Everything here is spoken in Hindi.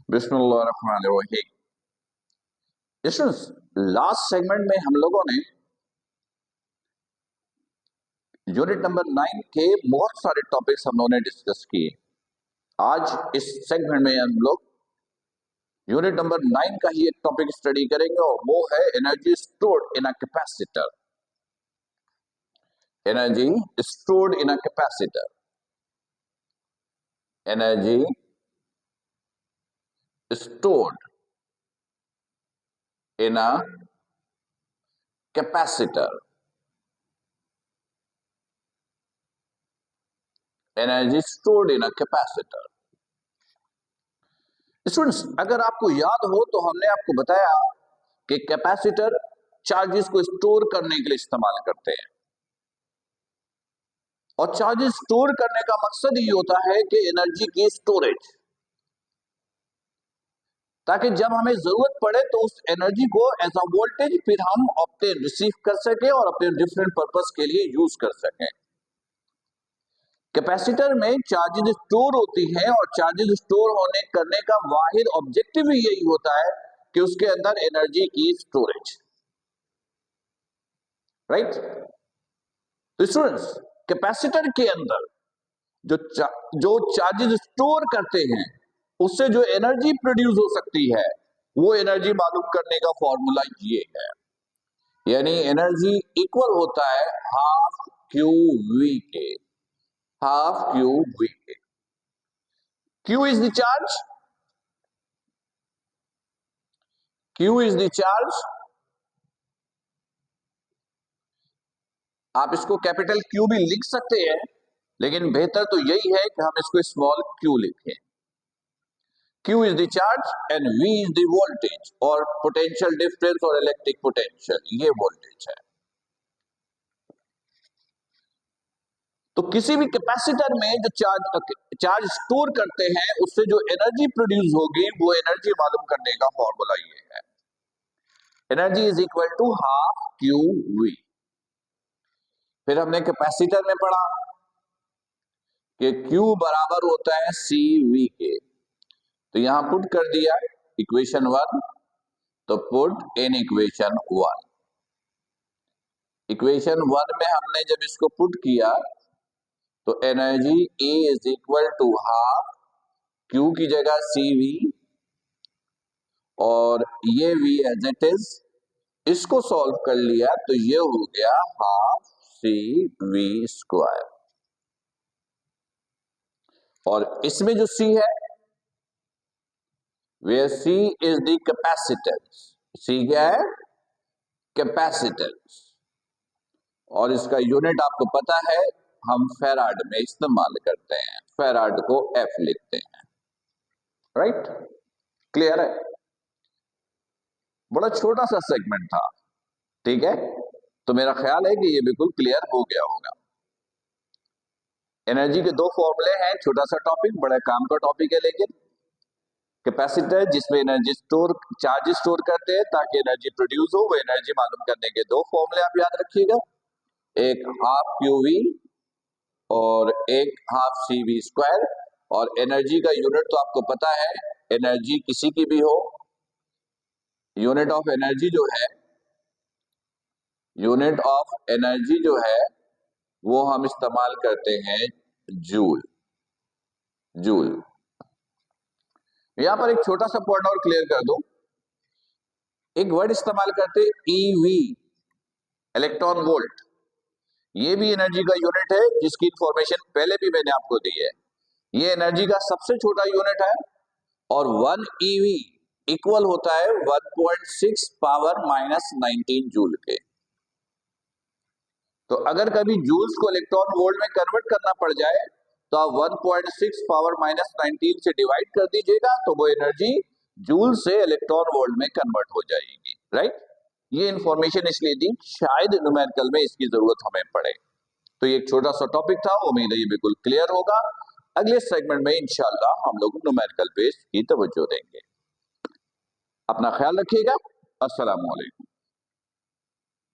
बिस्मिल्लाहिर्रहमानिर्रहीम। लास्ट सेगमेंट में हम लोगों ने यूनिट नंबर 9 के बहुत सारे टॉपिक्स हम लोगों ने डिस्कस किए। आज इस सेगमेंट में हम लोग यूनिट नंबर 9 का ही एक टॉपिक स्टडी करेंगे और वो है energy stored in a capacitor. Energy stored in a capacitor. Energy stored in a capacitor. Energy stored in a capacitor. Students, अगर आपको याद हो तो हमने आपको बताया कि कैपेसिटर चार्जेस को स्टोर करने के लिए इस्तेमाल करते हैं और चार्जेस स्टोर करने का मकसद ये होता है कि एनर्जी की स्टोरेज, ताकि जब हमें जरूरत पड़े तो उस एनर्जी को एज अ वोल्टेज फिर हम ऑब्टेन रिसीव कर सकें और अपने डिफरेंट पर्पस के लिए यूज कर सकें। कैपेसिटर में चार्जेस स्टोर होती हैं और चार्जेस स्टोर होने करने का वाहिद ऑब्जेक्टिव ही यही होता है कि उसके अंदर एनर्जी की स्टोरेज, राइट। तो स्टूडेंट्स, कैपेसिटर के अंदर जो चार्जेस स्टोर करते हैं उससे जो एनर्जी प्रोड्यूस हो सकती है वो एनर्जी मालूम करने का फॉर्मूला ये है, यानी एनर्जी इक्वल होता है हाफ क्यू वी के। हाफ क्यू वी के। Q is the charge, Q is the charge. आप इसको कैपिटल क्यू भी लिख सकते हैं, लेकिन बेहतर तो यही है कि हम इसको स्मॉल क्यू लिखें। Q is the charge and V is the voltage और potential difference और electric potential, ये वोल्टेज है। तो किसी भी कैपेसिटर में जो चार्ज स्टोर करते हैं उससे जो एनर्जी प्रोड्यूस होगी वो एनर्जी मालूम करने का फॉर्मूला ये है, energy is equal to half Q V. फिर हमने कैपेसिटर में पढ़ा कि Q बराबर होता है सी वी के, तो यहां पुट कर दिया इक्वेशन 1, तो पुट इन इक्वेशन 1। इक्वेशन 1 में हमने जब इसको पुट किया तो energy E is equal to half Q की जगह सी वी और ये V एज इट इज, इसको सॉल्व कर लिया तो ये हो गया हाफ सी वी स्क्वायर। और इसमें जो C है वे C is the capacitance. C क्या है? कैपेसिटेंस। और इसका यूनिट आपको पता है, हम फेराड में इस्तेमाल करते हैं, फेराड को F लिखते हैं, राइट। क्लियर है? बड़ा छोटा सा सेगमेंट था, ठीक है, तो मेरा ख्याल है कि ये बिल्कुल क्लियर हो गया होगा। एनर्जी के दो फॉर्मूले हैं, छोटा सा टॉपिक, बड़ा काम का टॉपिक है, लेकिन कैपेसिटर जिसमें एनर्जी स्टोर, चार्ज स्टोर करते हैं ताकि एनर्जी प्रोड्यूस हो, वो एनर्जी मालूम करने के दो फॉर्मूले आप याद रखिएगा, एक हाफ क्यू वी और एक हाफ सी वी स्क्वायर। और एनर्जी का यूनिट तो आपको पता है, एनर्जी किसी की भी हो, यूनिट ऑफ एनर्जी जो है, यूनिट ऑफ एनर्जी जो है वो हम इस्तेमाल करते हैं जूल। जूल। यहां पर एक छोटा सा पॉइंट और क्लियर कर दूं, एक वर्ड इस्तेमाल करते ईवी, इलेक्ट्रॉन वोल्ट। ये भी एनर्जी का यूनिट है जिसकी इंफॉर्मेशन पहले भी मैंने आपको दी है। ये एनर्जी का सबसे छोटा यूनिट है और 1 ईवी इक्वल होता है 1.6 पावर माइनस 19 जूल के। तो अगर कभी जूल्स को इलेक्ट्रॉन वोल्ट में कन्वर्ट करना पड़ जाए तो आप 1.6 पावर माइनस 19 से डिवाइड कर दीजिएगा, तो वो एनर्जी जूल से इलेक्ट्रॉन वोल्ट में कन्वर्ट हो जाएगी, राइट। ये इंफॉर्मेशन इसलिए दी, शायद न्यूमेरिकल में इसकी जरूरत हमें पड़े। तो ये एक छोटा सा टॉपिक था, उम्मीद है ये बिल्कुल क्लियर होगा। अगले सेगमेंट में इंशाल्लाह हम लोग न्यूमेरिकल बेस की तवज्जो देंगे। अपना ख्याल रखिएगा। अस्सलाम वालेकुम।